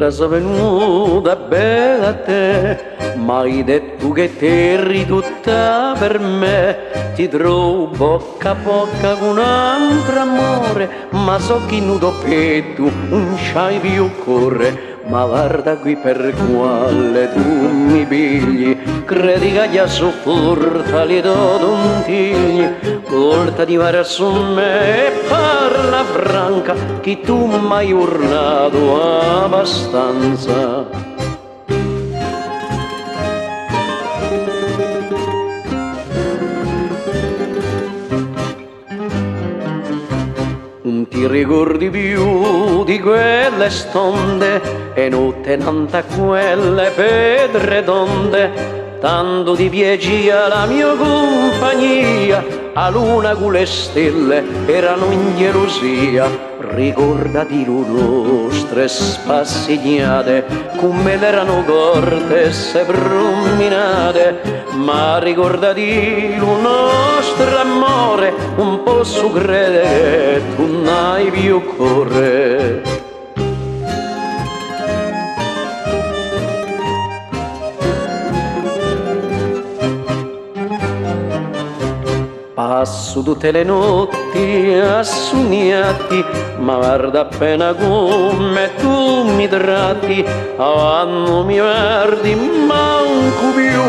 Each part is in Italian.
da sei venuta bella a te, m'hai detto che t'eri tutta per me, ti trovo bocca a bocca con un altro amore, ma so che nudo petto non c'hai più cuore. Ma guarda qui per quale tu mi pigli, credi che gli sopporta li do dontigli, volta di fare su me e parla franca, che tu m'hai urlato abbastanza. Non ti ricordi più di quelle stonde e notte tanta quelle pedre tonde, tanto ti piaceva la mia compagnia, a luna con le stelle erano in gelosia. Ricordati le nostre spassignate, come erano corte e se prominate, ma ricordati il nostro amore, un posso credere che tu non hai più cuore. Passo tutte le notti a sognarti, ma guarda appena come tu mi tratti, quando mi guardi manco più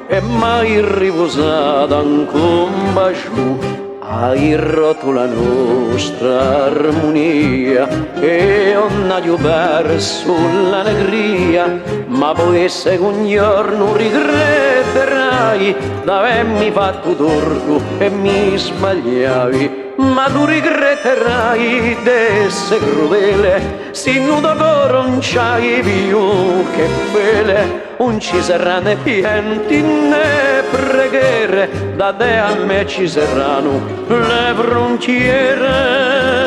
e mai riposato anche un bacio. Hai rotto la nostra armonia e non hai perso l'allegria, ma poi se un giorno regretterai d'avermi fatto torto e mi sbagliavi. Ma tu regretterai d'essere crudele, se nudo coro non c'hai più che fele, non ci saranno né pianti né preghiere, da te a me ci saranno le frontiere.